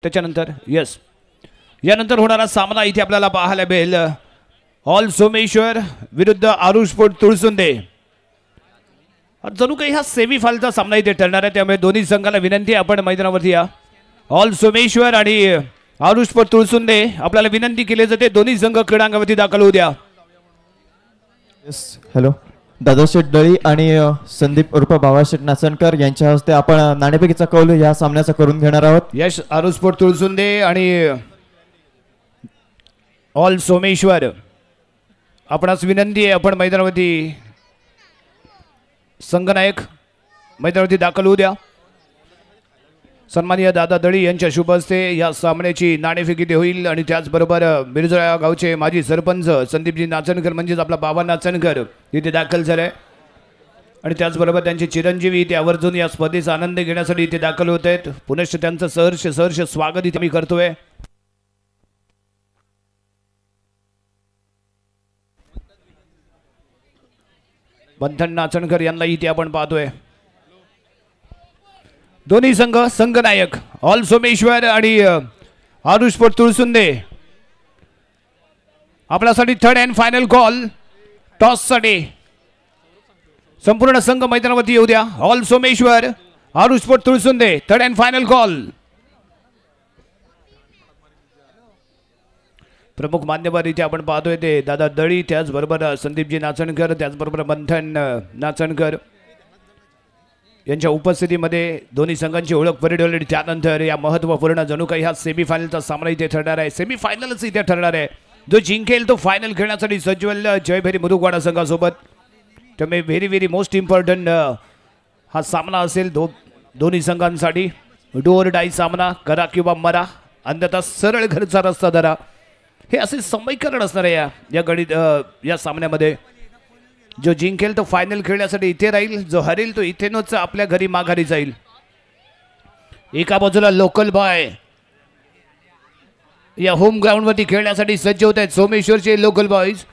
त्याच्यानंतर यस यानंतर होणारा सामना इथे आपल्याला पाहायला मिळेल ऑल सोमेश्वर विरुद्ध आरुष स्पोर्ट तुळसुंदे। जणू काही हा सेमी फायनलचा सामना इथे ठरणार आहे, त्यामुळे दोन्ही संघाला विनंती आहे आपण मैदानावरती या। ऑल सोमेश्वर आणि आरुष स्पोर्ट तुळसुंदे आपल्याला विनंती केली जाते दोन्ही संघ क्रीडांगणावरती दाखल होऊ द्या। यस हॅलो, दादाशेठ दळी आणि संदीप उर्फ भावाशेठ नाचणकर यांच्या हस्ते आपण नाणेफेकीचा कौल या सामन्याचा करून घेणार आहोत। यस आरुष स्पोर्ट तुळसुंदे आणि ऑल सोमेश्वर आपणास विनंती आहे आपण मैदानावरती संघनायक मैदानावरती दाखल होऊ द्या। सन्माननीय दादा दळी यांच्या शुभ हस्ते या सामन्याची नाणेफेकी ते होईल आणि त्याचबरोबर मिरजळा गावचे माजी सरपंच संदीपजी नाचणकर म्हणजेच आपला बाबा नाचणकर इथे दाखल झाले आणि त्याचबरोबर त्यांचे चिरंजीवी इथे आवर्जून या स्पर्धेचा आनंद घेण्यासाठी इथे दाखल होत आहेत। पुनश्च त्यांचं सहर्ष स्वागत इथे मी करतोय। बंधन नाचणकर यांना इथे आपण पाहतोय। दोन्ही संघ संघनायक ऑल सोमेश्वर आणि आरुष स्पोर्ट तुळसुंदे आपल्यासाठी third and final call toss साठी संपूर्ण संघ मैदानावरती येऊ द्या। All Someshwar Aarush sport Tulsunde third and final call. प्रमुख मान्यवर इथे आपण पाहतोय ते दादा दळी, त्याचबरोबर संदीपजी नाचणकर, त्याचबरोबर बंधन नाचणकर यांच्या उपस्थितीमध्ये दोन्ही संघांची ओळख परेड त्यानंतर या महत्त्वपूर्ण जणू काही हा सेमीफायनलचा सामना इथे ठरणार आहे। सेमीफायनलच इथे ठरणार आहे, जो जिंकेल तो फायनल खेळण्यासाठी सज्जवल जयभेरी मुरुगवाडा संघासोबत। त्यामुळे व्हेरी मोस्ट इम्पॉर्टंट हा सामना असेल दोन्ही संघांसाठी। डू ऑर डाई सामना, करा किंवा मरा, अन्यथा सरळ घरचा रस्ता धरा, हे असे समीकरण असणार आहे या सामन्यामध्ये। जो जिंकेल तो फायनल खेळण्यासाठी इथे राहील, जो हरेल तो इथेनच आपल्या घरी माघारी जाईल। एका बाजूला लोकल बॉय या होम ग्राउंडवरती खेळण्यासाठी सज्ज होत आहेत सोमेश्वरचे लोकल बॉयज,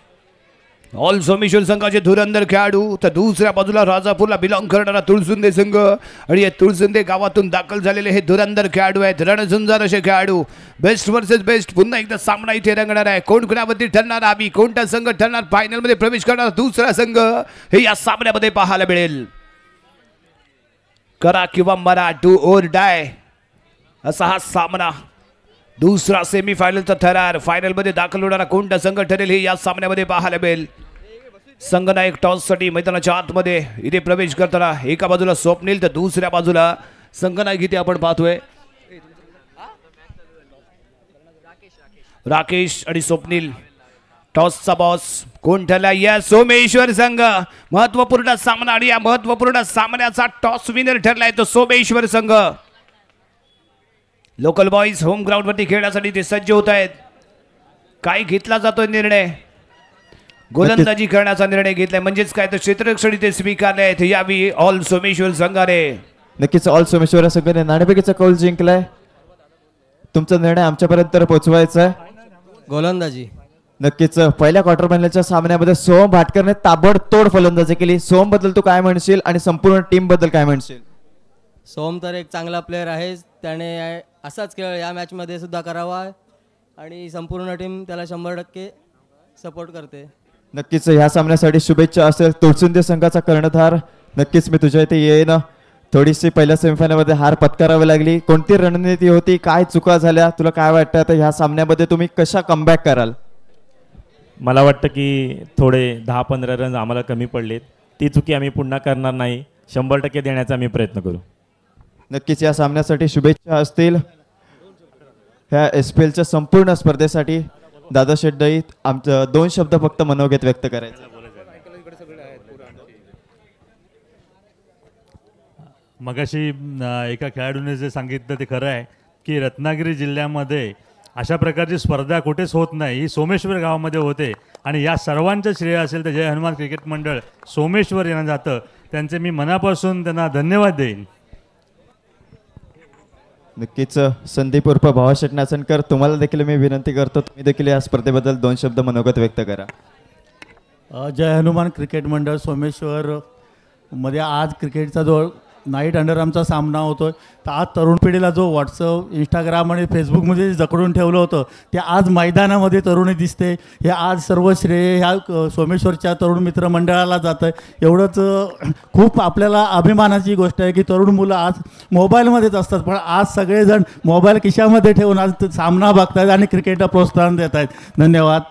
ऑल सोमेश्वर संघाचे धुरंधर खेळाडू। तर दुसऱ्या बाजूला राजापूरला बिलॉंग करणारा तुळसुंदे संघ आणि या तुळसुंदे गावातून दाखल झालेले हे धुरंधर खेळाडू आहेत, रणझुंजार असे खेळाडू। बेस्ट वर्सेस बेस्ट पुन्हा एकदा सामना इथे रंगणार आहे। कोण कोणावरती ठरणार, आम्ही कोणता संघ ठरणार फायनल मध्ये प्रवेश करणार दुसरा संघ, हे या सामन्यामध्ये पाहायला मिळेल। करा किंवा मरा, डू ओर डाय असा हा सामना। दुसरा सेमीफायनलचा थरार, फायनल मध्ये दाखल होणारा कोणता संघ ठरेल हे या सामन्यामध्ये पाहायला मिळेल। संघनायक टॉस साठी मैदानाच्या आतमध्ये इथे प्रवेश करताना एका बाजूला स्वप्नील तर दुसऱ्या बाजूला संघनायक इथे आपण पाहतोय राकेश आणि स्वप्नील। टॉसचा बॉस कोण ठरला? या सोमेश्वर संघ। महत्वपूर्ण सामना आणि या महत्वपूर्ण सामन्याचा टॉस विनर ठरलाय तो सोमेश्वर संघ। लोकल बॉयज होम ग्राउंड वरती खेळण्यासाठी ते सज्ज होत आहेत। काय घेतला जातोय निर्णय? गोलंदाजी करण्याचा निर्णय घेतलाय, म्हणजेच काय तर क्षेत्ररक्षण ते स्वीकारले आहेत यावी ऑल सोमेश्वर संघाने। नक्कीच ऑल सोमेश्वर संघाने नाणेफेकीचा कौल जिंकलाय। तुमचा निर्णय आमच्यापर्यंत पोहोचवायचा आहे। गोलंदाजी नक्कीच पहिल्या क्वार्टर फायनलच्या सामन्यामध्ये सोहम भाटकरने ताबडतोड फलंदाजी केली। सोहम बद्दल तू काय म्हणशील आणि संपूर्ण टीम बद्दल काय म्हणशील? सोहम तर एक चांगला प्लेअर आहे, त्याने असाच खेळ या मॅच मध्ये सुद्धा करावा आणि संपूर्ण टीम त्याला 100% सपोर्ट करते। नक्कीच ह्या सामन्यासाठी शुभेच्छा असेल तुळसुंदे संघाचा कर्णधार। नक्कीच मी तुझ्या इथे येईन। थोडीशी पहिल्या सेमीफायनलमध्ये हार पत्करावी लागली, कोणती रणनीती होती, काय चुका झाल्या, तुला काय वाटतं आता ह्या सामन्यामध्ये तुम्ही कशा कमबॅक कराल? मला वाटतं की थोडे 10-15 रन आम्हाला कमी पडलेत, ती चुकी आम्ही पुन्हा करणार नाही, 100% देण्याचा आम्ही प्रयत्न करू। नक्कीच या सामन्यासाठी शुभेच्छा असतील। ह्या SPLच्या संपूर्ण स्पर्धेसाठी दादाशेठ दळी आमचं 2 शब्द फक्त मनोगत व्यक्त करायचं। मगाशी एका खेळाडूने जे सांगितलं ते खरं आहे की रत्नागिरी जिल्ह्यामध्ये अशा प्रकारची स्पर्धा कुठेच होत नाही, ही सोमेश्वर गावामध्ये होते आणि या सर्वांचं श्रेय असेल तर जय हनुमान क्रिकेट मंडळ सोमेश्वर यांना जातं। त्यांचे मी मनापासून त्यांना धन्यवाद देईन। नक्कीच संदीप उर्फ भावाशेठ नाचणकर, तुम्हाला देखील मी विनंती करतो तुम्ही देखील या स्पर्धेबद्दल 2 शब्द मनोगत व्यक्त करा। जय हनुमान क्रिकेट मंडळ सोमेश्वर मध्ये आज क्रिकेटचा जो नाईट अंडरआर्मचा सामना होतो आहे. तर आज तरुण पिढीला जो व्हॉट्सअप इंस्टाग्राम आणि फेसबुकमध्ये जकडून ठेवलं होतं ते आज मैदानामध्ये तरुणी दिसते. हे आज सर्व श्रेय ह्या सोमेश्वरच्या तरुण मित्र मंडळाला जातं आहे. एवढंच खूप आपल्याला अभिमानाची गोष्ट आहे की तरुण मुलं आज मोबाईलमध्येच असतात, पण आज सगळेजण मोबाईल खिशामध्ये ठेवून आज सामना बघतात आणि क्रिकेटला प्रोत्साहन देत आहेत. धन्यवाद.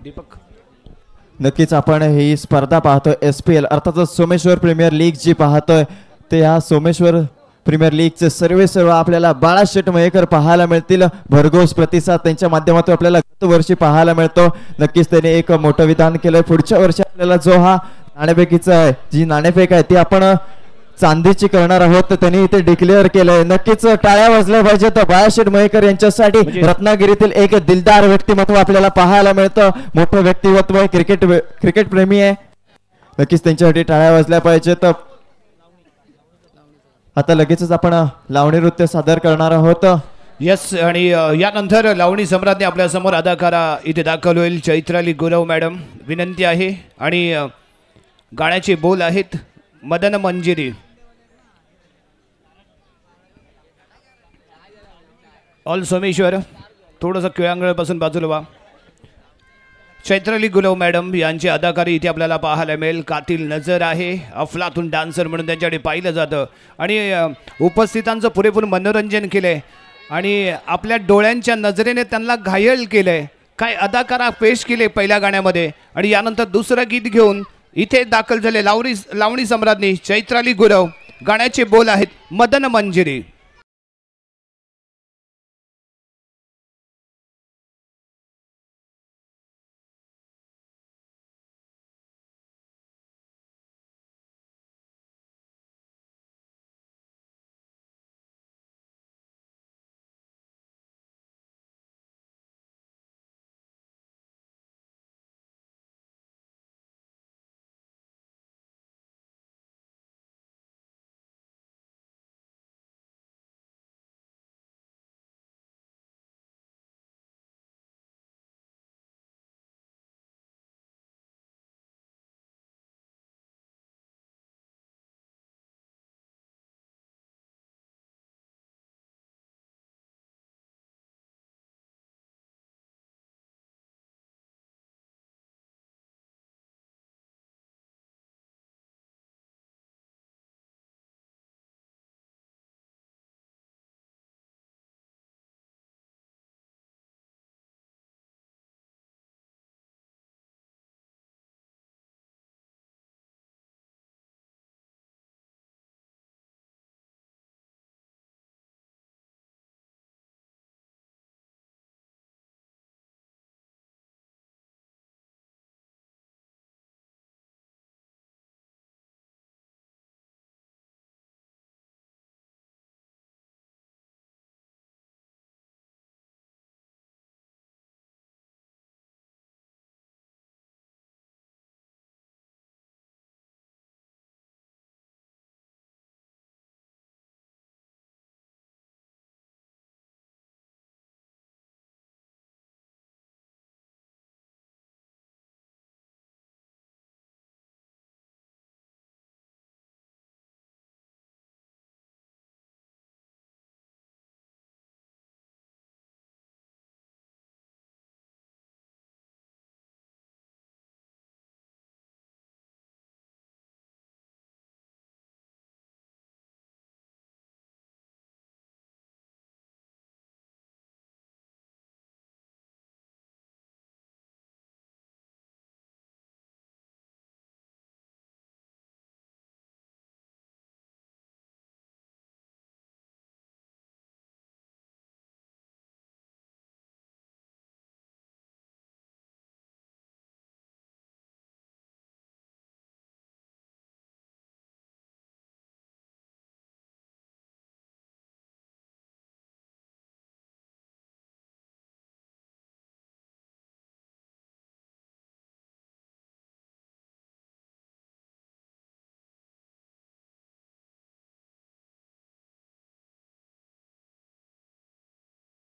दीपक नक्कीच आपण ही स्पर्धा पाहतोय SPL अर्थातच सोमेश्वर प्रीमियर लीग जी पाहतोय ते ह्या सोमेश्वर प्रीमियर लीगचे सर्व आपल्याला बाळाशेठ मयेकर पाहायला मिळतील. भरघोस प्रतिसाद त्यांच्या माध्यमातून आपल्याला गत वर्षी पाहायला मिळतो. नक्कीच त्यांनी एक मोठं विधान केलंय. पुढच्या वर्षी आपल्याला जो हा नाणेफेकीचा आहे, जी नाणेफेक आहे ती आपण चांदीची करणार आहोत, तर त्यांनी इथे डिक्लेअर केलंय. नक्कीच टाळ्या वाजल्या पाहिजेत बाळाशेठ मयेकर यांच्यासाठी. रत्नागिरीतील एक दिलदार व्यक्तिमत्व आपल्याला पाहायला मिळतं. मोठं व्यक्तिमत्व आहे, क्रिकेट प्रेमी आहे. नक्कीच त्यांच्यासाठी टाळ्या वाजल्या पाहिजेत. आता लगेचच आपण लावणी नृत्य सादर करणार आहोत. यस, आणि यानंतर लावणी सम्राटने आपल्या समोर अदाकारा इथे दाखल होईल. चैत्राली गुरव मॅडम, विनंती आहे. आणि गाण्याचे बोल आहेत मदन मंजिरी. ऑल सोमेश्वर थोडंसं किळांगळपासून बाजूला व्हा. चैत्राली गुरव मॅडम यांची अदाकारी इथे आपल्याला पाहायला मिळेल. कातील नजर आहे, अफलातून डान्सर म्हणून त्यांच्याकडे पाहिलं जातं आणि उपस्थितांचं पुरेपूर मनोरंजन केलंय आणि आपल्या डोळ्यांच्या नजरेने त्यांना घायल केलंय. काय अदाकारा पेश केले पहिल्या गाण्यामध्ये आणि यानंतर दुसरं गीत घेऊन इथे दाखल झाले लावणी सम्राज्ञी चैत्राली गुरव. गाण्याचे बोल आहेत मदन मंजिरी.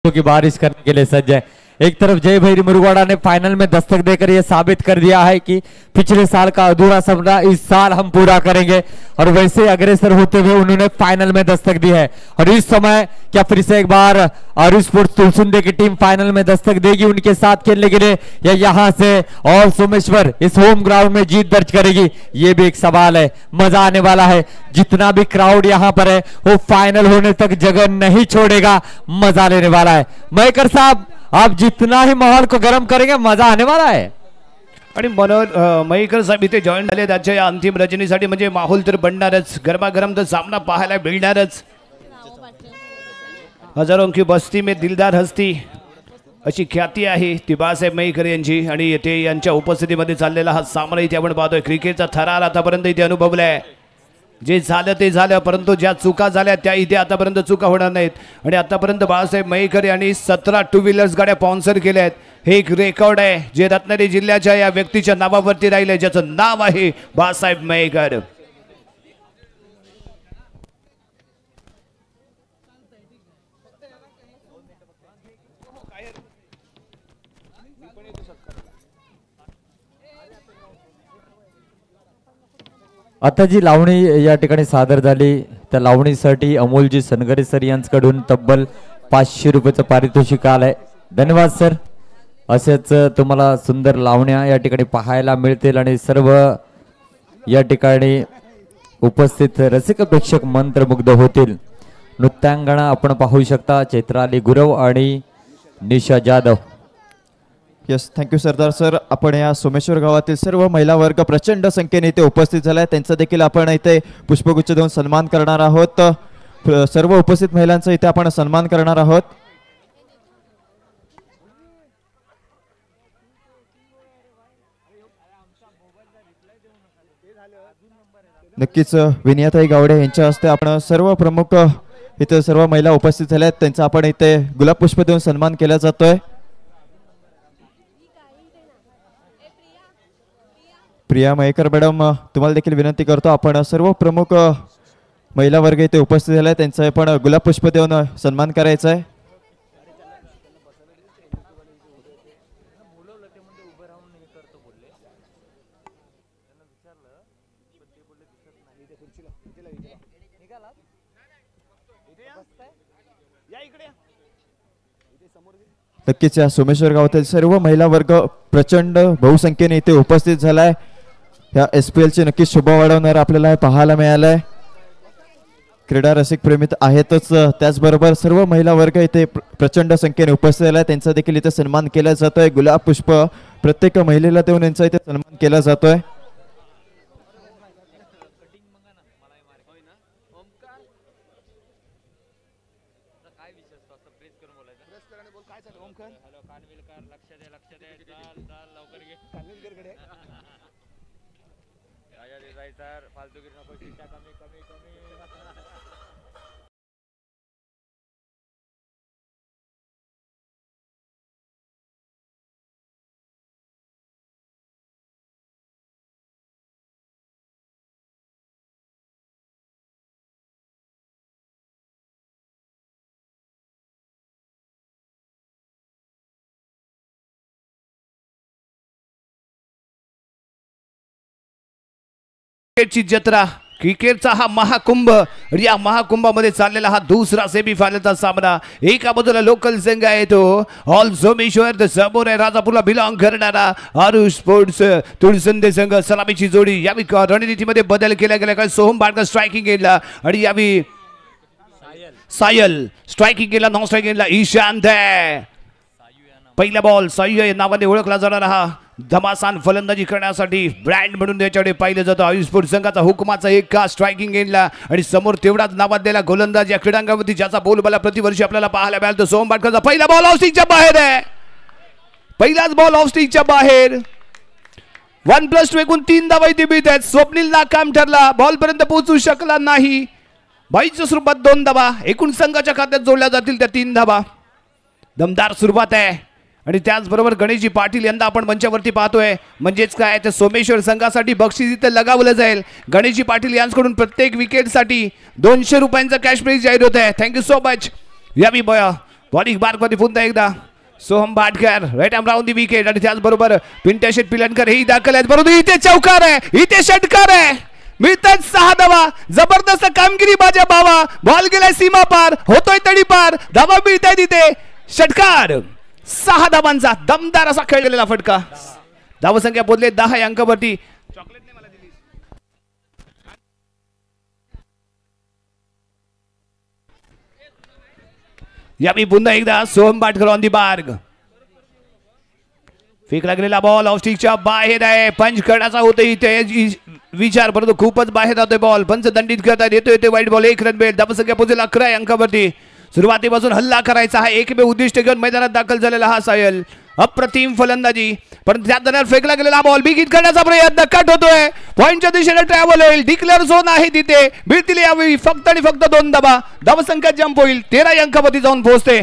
की बारिश करने के लिए सज्ज है। एक तरफ जय भैरी मुरुगवाड़ा ने फाइनल में दस्तक देकर यह साबित कर दिया है कि पिछले साल का अधूरा सपना इस साल हम पूरा करेंगे और वैसे अग्रसर होते हुए उन्होंने फाइनल में दस्तक दी है। और इस समय क्या फिर से एक बार आरू स्पोर्ट्स तुलसुंदे की टीम फाइनल में दस्तक देगी उनके साथ खेलने के लिए, या यहां से और सोमेश्वर इस होम ग्राउंड में जीत दर्ज करेगी, ये भी एक सवाल है। मजा आने वाला है, जितना भी क्राउड यहां पर है वो फाइनल होने तक जगह नहीं छोड़ेगा, मजा लेने वाला है। मयकर साहब आप जितना ही माहौल को गर्म करेंगे मजा आने वाला है। आणि मयेकर साहेब इथे जॉईन झाले त्याच्या या अंतिम रजनीसाठी, म्हणजे माहोल तर बनणारच, गरमागरम तर सामना पाहायला मिळणारच। हजारों की बस्ती में दिलदार हस्ती अशी ख्याती आहे ती बाळासाहेब मयेकर यांची, आणि येथे यांच्या उपस्थितीमध्ये चाललेला हा सामना इथे आपण पाहतोय। क्रिकेटचा थरार आतापर्यंत इथे अनुभवलाय, जे झालं ते झालं, परंतु ज्या चुका झाल्या त्या इथे आतापर्यंत चुका होणार नाहीत। आणि आतापर्यंत बाळासाहेब मयेकर यांनी 17 टू व्हीलर्स गाड्या स्पॉन्सर केल्या आहेत, हे एक रेकॉर्ड आहे जे रत्नागिरी जिल्ह्याच्या या व्यक्तीच्या नावावरती राहिले, ज्याचं नाव आहे बाळासाहेब मयेकर। आता जी लावणी या ठिकाणी सादर झाली त्या लावणीसाठी अमोलजी सनगरे सर यांच्याकडून तब्बल 500 रुपयाचं पारितोषिक आलंय। धन्यवाद सर। असेच तुम्हाला सुंदर लावण्या या ठिकाणी पाहायला मिळतील आणि सर्व या ठिकाणी उपस्थित रसिक प्रेक्षक मंत्रमुग्ध होतील। नृत्यांगणा आपण पाहू शकता, चैत्राली गुरव आणि निशा जाधव। यस, थँक्यू सरदार सर। आपण या सोमेश्वर गावातील सर्व महिला वर्ग प्रचंड संख्येने इथे उपस्थित झाला आहे, त्यांचा देखील आपण इथे पुष्पगुच्छ देऊन सन्मान करणार आहोत। सर्व उपस्थित महिलांचा इथे आपण सन्मान करणार आहोत। नक्कीच विनियाताई गावडे यांच्या हस्ते आपण सर्व प्रमुख इथे सर्व महिला उपस्थित झाल्या आहेत, त्यांचा आपण इथे गुलाब पुष्प देऊन सन्मान केला जातोय। प्रिया मयेकर मॅडम, तुम्हाला देखील विनंती करतो, आपण सर्व प्रमुख महिला वर्ग इथे उपस्थित झाले, त्यांचा आपण गुलाब पुष्प देऊन सन्मान करायचा आहे। नक्कीच या सोमेश्वर गावातील सर्व महिला वर्ग प्रचंड बहुसंख्येने इथे उपस्थित झालाय। या SPL ची नक्कीच शोभा वाढवणार आपल्याला पाहायला मिळालंय। क्रीडा रसिक प्रेमित आहेतच, त्याचबरोबर सर्व महिला वर्ग इथे प्रचंड संख्येने उपस्थित झालाय, त्यांचा देखील इथे सन्मान केला जातोय। गुलाब पुष्प प्रत्येक महिलेला देऊन यांचा इथे सन्मान केला जातोय। क्रिकेटची जत्रा, क्रिकेटचा हा महाकुंभ, या महाकुंभामध्ये चाललेला हा दुसरा सेमीफायनलचा सामना। एका बाजूला लोकल संघ आहे तो ऑल सोमेश्वर, तर समोर आहे राजापूरला बिलॉंग करणारा आरू स्पोर्ट्स तुळसुंदे संघ। सलामीची जोडी यावी रणनीतीमध्ये बदल केला गेला, काय सोहम बाडकर स्ट्रायकिंग केला आणि यावी सायल स्ट्रायकिंग केला, नॉन स्ट्रायकिंग केला ईशांत। पहिला बॉल सायू या नावाने ओळखला जाणारा हा धमासान फलंदाजी करण्यासाठी ब्रँड म्हणून त्याच्याकडे पाहिलं जातं। आयुषपूर संघाचा हुकमाचा एक का स्ट्रायकिंग गेला आणि समोर तेवढाच नावाजलेला गोलंदाज या क्रीडांगणावरती ज्याचा बोलबाला प्रतिवर्षी आपल्याला पाहायला मिळाला, सोहम बाडकरचा पहिला बॉल ऑफ स्टिकच्या बाहेर आहे। पहिलाच बॉल ऑफ स्टिकच्या बाहेर। 1+2 एकूण 3 धावा इथे मिळत आहेत। स्वप्नील नाकाम ठरला, बॉल पर्यंत पोहोचू शकला नाही। बाईच्या स्वरूपात 2 धावा एकूण संघाच्या खात्यात जोडल्या जातील, त्या 3 धावा। दमदार सुरुवात आहे। आणि त्याचबरोबर गणेशजी पाटील यांना आपण मंचावरती पाहतोय, म्हणजेच काय तर सोमेश्वर संघासाठी बक्षीस इथे लगावलं जाईल। गणेशजी पाटील यांच्याकडून प्रत्येक विकेटसाठी 200 रुपयांचा कॅश प्राइज जाहीर होत आहे। Thank you so much. यावी बॉलिंग मार्कमध्ये पुन्हा एकदा Soham Bhatkar right arm round the wicket आणि त्याचबरोबर पिंट्या शेट पिलनकर हे दाखल आहेत, परंतु इथे चौकार आहे, इथे षटकार आहे, मिळतात 6 धावा. जबरदस्त कामगिरी माझ्या भावा. बॉल गेलाय सीमा पार, होतोय तडी पार, धावा मिळताय तिथे, षटकार. 6 धावांचा दमदार असा खेळलेला फटका. धावसंख्या बोलले 10 या अंकावरती. यावेळी पुन्हा एकदा Soham Bhatkar on the mark. फेकला गेलेला बॉल ऑफस्टिकच्या बाहेर आहे, पंच करण्याचा होतो इथे विचार, परंतु खूपच बाहेर जातोय बॉल. पंच दंडित करतात, येतोय ते वाईट बॉल. 1 रन मिळेल. धावसंख्या पोहोचेल 11 या अंकावरती. सुरुवातीपासून हल्ला करायचा हा एकमेव उद्दिष्ट घेऊन मैदानात दाखल झालेला हा सायल. अप्रतिम फलंदाजी, परंतु त्या दरम्यान फेकला गेलेला बॉल बिगित करण्याचा प्रयत्न, कट होतोय. पॉइंटच्या दिशेने ट्रॅव्हल होईल. डिक्लेअर झोन आहे तिथे, मिळतील यावेळी फक्त आणि फक्त 2 धावा. धावसंख्या जंप होईल, 13 या अंकावरती जाऊन पोहोचते.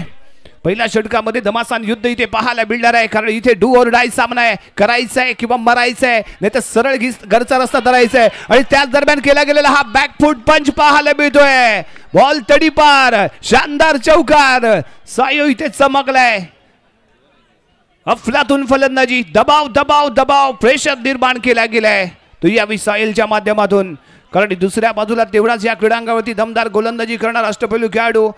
पहिल्या षटकामध्ये धमासान युद्ध इथे पाहायला मिळणार आहे, कारण इथे डू ऑर डाय सामना आहे. करायचा आहे किंवा मरायचं आहे, नाही तर सरळ घरचा रस्ता धरायचा आहे. आणि त्याच दरम्यान केला गेलेला हा बॅकफूट पंच पाहायला मिळतोय. बॉल तडीपार, शानदार चौकार. सायो इथे चमकलाय. अफलातून फलंदाजी, दबाव दबाव दबाव, प्रेशर निर्माण केला गेलाय तो यावेळी सायलच्या माध्यमातून. कारण दुसऱ्या बाजूला तेवढाच या क्रीडांगणावरती दमदार गोलंदाजी करणार अष्टपैलू खेळाडू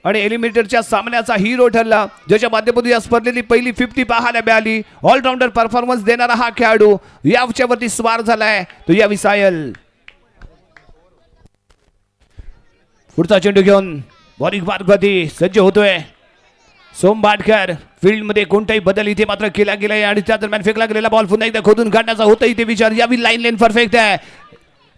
आणि एलिमिनेटरच्या सामन्याचा हिरो ठरला, ज्याच्या माध्यमातून या स्पर्धेतली पहिली 50 पाहायला मिळाली. ऑलराऊंडर परफॉर्मन्स देणारा हा खेळाडू याच्यावरती स्वार झालाय तो यावेळी सायल. पुढचा चेंडू घेऊन बॉलिंग मार्कवरती सज्ज होतोय सोहम भाटकर. फील्ड मध्ये कोणताही बदल इथे मात्र केला गेलाय आणि त्या दरम्यान फेकला गेलेला बॉल पुन्हा एकदा खोदून काढण्याचा होता इथे विचार. यावी लाईन लेन परफेक्ट आहे,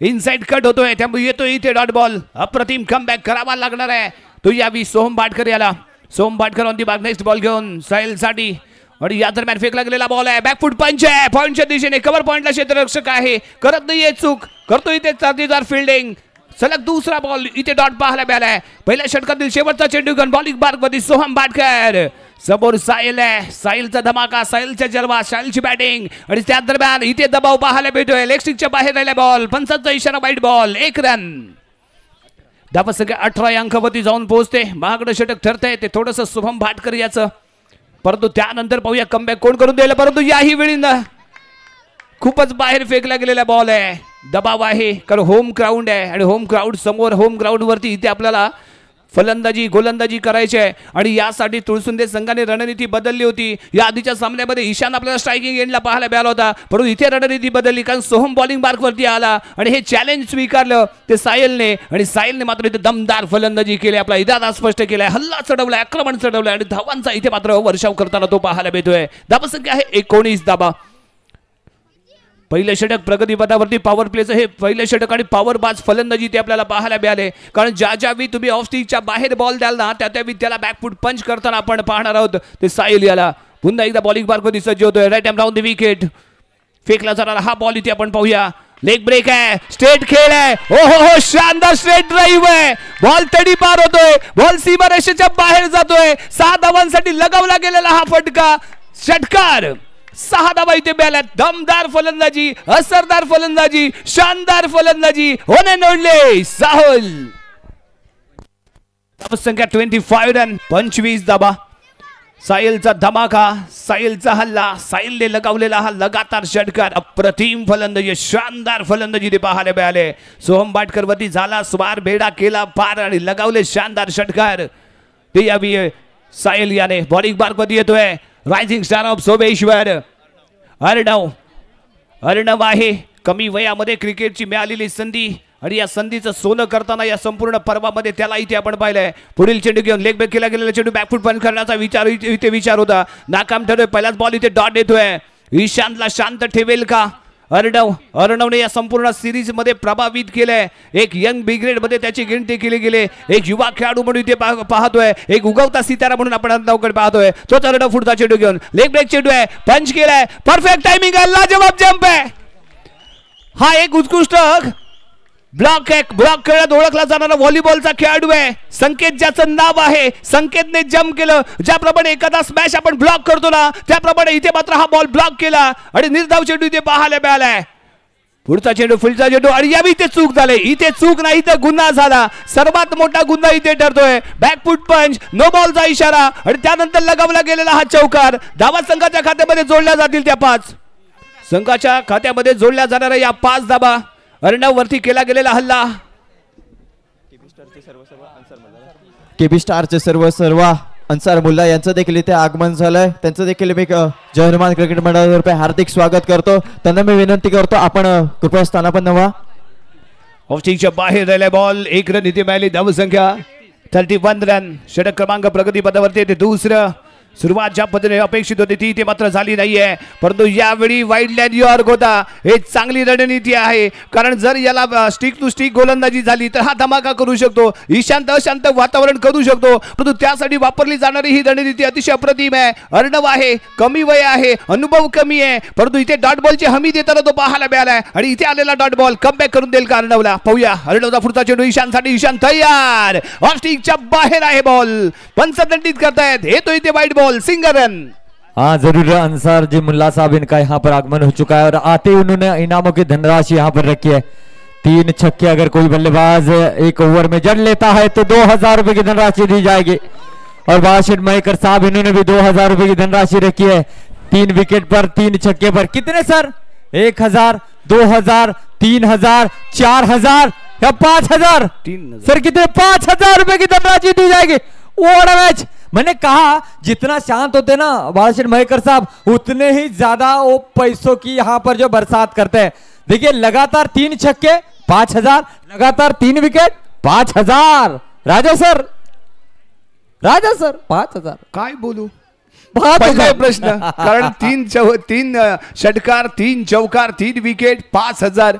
इनसाइड कट होतोय, त्यामुळे येतोय इथे डॉट बॉल. अप्रतिम कमबॅक करावा लागणार आहे तो यावी सोहम भाटकर याला. Soham Bhatkar on the mark. Next ball घेऊन साहिल साठी आणि या दरम्यान फेकला गेलेला बॉल आहे, बॅकफूट पंच आहे, पॉइंटच्या दिशेने. कव्हर पॉइंटला क्षेत्ररक्षक आहे, करत नाहीये चूक, करतो इथे चार्जेदार फिल्डिंग. सलग दुसरा बॉल इथे डॉट पाहायला मिळालाय. पहिल्या षटकातील शेवटचा चेंडू घेऊन बॉलिंग मार्कमध्ये सोहम भाटकर. समोर साहिल आहे, साहिलचा धमाका, साहिलच्या जलवा, साहिलची बॅटिंग आणि त्या दरम्यान इथे दबाव पाहायला मिळतोय. लेग स्टिकच्या बाहेर राहिला बॉल, पंचांचा इशारा, वाईट बॉल. 1 रन. धावसंख्या 18 या अंकावरती जाऊन पोहोचते. महागडं षटक ठरतंय ते थोडंसं शुभम भाटकर याचं, परंतु त्यानंतर पाहूया कमबॅक कोण करून द्यायला. परंतु याही वेळी खूपच बाहेर फेकला गेलेला बॉल आहे. दबाव आहे कारण होम ग्राउंड आहे आणि होम ग्राउंड समोर, होम ग्राउंड वरती इथे आपल्याला फलंदाजी गोलंदाजी करायची आहे आणि यासाठी तुळसुंदे संघाने रणनीती बदलली होती. या आधीच्या सामन्यामध्ये ईशान आपल्याला स्ट्रायकिंग एंडला पाहायला मिळाला होता, परंतु इथे रणनीती बदलली कारण सोहम बॉलिंग मार्कवरती आला आणि हे चॅलेंज स्वीकारलं ते साहिलने आणि साहिलने मात्र इथे दमदार फलंदाजी केली, आपला इरादा स्पष्ट केलाय, हल्ला चढवलाय, आक्रमण चढवलंय आणि धावांचा इथे मात्र वर्षाव करताना तो पाहायला मिळतोय. धावसंख्या आहे 19 धावा. पहिले षटक प्रगतीपथावरती पॉवर प्लेचं हे पहिले षटक आणि पॉवर बाज फलंदाजी ते आपल्याला पाहायला मिळाले, कारण ज्यावेळी तुम्ही ऑफ स्टिकच्या बाहेर बॉल द्याल ना त्यावेळी त्याला बॅकफूट पंच करताना आपण पाहणार आहोत ते साहिल याला. पुन्हा एकदा बॉलिंग मार्कवरती सज्ज होतोय. Right hand round the wicket फेकला जाणारा हा बॉल इथे आपण पाहूया. लेग ब्रेक आहे, स्ट्रेट खेळ आहे, ओ हो शानदार स्ट्रेट ड्राईव्ह आहे, बॉल तडी पार होतोय, बॉल सीमारेषेच्या बाहेर जातोय. 6 धावांसाठी लगावला गेलेला हा फटका, षटकार. 6 धावा इथे मिळाल्या. दमदार फलंदाजी, असरदार फलंदाजी, शानदार फलंदाजी, होणे नोडले साहुल. धावसंख्या 25 रन, 25 धावा. साहिलचा धमाका, साहिलचा हल्ला, साहिलने लगावलेला हा लगातार षटकार, अप्रतिम फलंदाजी, शानदार फलंदाजी ते पाहायला मिळाले. सोहम भाटकर वरती झाला स्वार, भेडा केला पार आणि लगावले शानदार षटकार ते यावी साहिल याने. बॉलिंग मार्कवरती येतोय rising star of Someshwar Arnav आहे. कमी वयामध्ये क्रिकेटची मिळालेली संधी आणि या संधीचं सोनं करताना या संपूर्ण पर्वामध्ये त्याला इथे आपण पाहिलंय. पुढील चेंडू घेऊन लेग ब्रेक केला गेलेला चेंडू बॅकफूट पंच करण्याचा विचार होता, नाकाम ठरतोय. पहिलाच बॉल इथे डॉट येतोय. ईशानला शांत ठेवेल का अर्णवने या संपूर्ण सिरीज मध्ये प्रभावित केलंय. एक यंग ब्रिगेड मध्ये त्याची गिनती केली गेली, एक युवा खेळाडू म्हणून इथे पाहतोय, एक उगवता सितारा म्हणून आपण अर्णवकडे पाहतोय. तोच अर्णव पुढचा चेंडू घेऊन लेग ब्रेक चेंडू आहे, पंच केलाय, परफेक्ट टायमिंग आहे, लाजवाब जंप आहे. हा एक उत्कृष्ट ब्लॉक खेळात ओळखला जाणारा व्हॉलीबॉलचा खेळाडू आहे संकेत, ज्याचं नाव आहे. संकेतने जंप केलं, ज्याप्रमाणे एखादा स्मॅश आपण ब्लॉक करतो ना त्याप्रमाणे इथे मात्र हा बॉल ब्लॉक केला आणि निर्धाव चेंडू इथे पाहायला मिळालाय. पुढचा चेंडू फुलचा चेंडू आणि यावी इथे चूक झाले. इथे चूक नाही तर गुन्हा झाला. सर्वात मोठा गुन्हा इथे ठरतोय. बॅकफूट पंच, नो बॉलचा इशारा आणि त्यानंतर लगावला गेलेला हा चौकार. धावा संघाच्या खात्यामध्ये जोडल्या जातील त्या 5. संघाच्या खात्यामध्ये जोडल्या जाणाऱ्या या 5 धावा. अर्णव वरती केला गेलेला हल्ला. केबी स्टारचे सर्व अन्सार मुल्ला यांचं देखील इथे आगमन झालंय. त्यांचं देखील मी जय हनुमान क्रिकेट मंडळातर्फे हार्दिक स्वागत करतो. त्यांना मी विनंती करतो आपण कृपया स्थानापन्न व्हा. ऑफस्टिंगच्या बाहेर राहिलाय बॉल. 1 रन इथे मिळाली. धावसंख्या 31 रन. षटक क्रमांक प्रगती पदावरती येते. दुसरं सुरुवात ज्या पद्धतीने अपेक्षित होती ती ते मात्र झाली नाहीये. परंतु यावेळी वाईड लाईन यॉर्क होता. हे चांगली रणनीती आहे. कारण जर याला स्टिक टू स्टिक गोलंदाजी झाली तर हा धमाका करू शकतो. ईशांत अशांत वातावरण करू शकतो. परंतु त्यासाठी वापरली जाणारी ही रणनीती अतिशय अप्रतिम आहे. अर्णव आहे, कमी वय आहे, अनुभव कमी आहे, परंतु इथे डॉट बॉलची हमी देताना तो पाहायला मिळालाय. आणि इथे आलेला डॉट बॉल कमबॅक करून देईल का अर्णवला. पाहूया अर्णवचा पुढचा चेंडू ईशांतसाठी. ईशांत तयार. ऑफस्टिंगच्या बाहेर आहे बॉल. पंच दंडित करतायत. येतो इथे वाईड बॉल. Single run. हाँ जरूर अंसार जी मुल्ला साहब इनका यहाँ पर आगमन हो चुका है और आते ही उन्होंने इनामों की धनराशि यहाँ पर रखी है. 3 छक्के अगर कोई बल्लेबाज 1 ओवर में जड़ लेता है तो 2000 रुपए की धनराशि दी जाएगी. और बाशिर मयकर साहब इन्होंने भी 2000 रुपए की धनराशि रखी है. 3 विकेट पर 3 छक्के पर कितने सर? 1000, 2000, 3000, 4000 या 5000 सर कितने? 5000 रुपए की धनराशि दी जाएगी. What a match. मैंने कहा जितना शांत होते ना बाशिर मयकर साहब उतने ही ज्यादा वो पैसों की यहाँ पर जो बरसात करते हैं. देखिए लगातार 3 छक्के 5000, लगातार 3 विकेट 5000. राजा सर 5000 काय बोलू. पहिला प्रश्न. कारण 3 षटकार, 3 चौकार, 3 विकेट, 5000.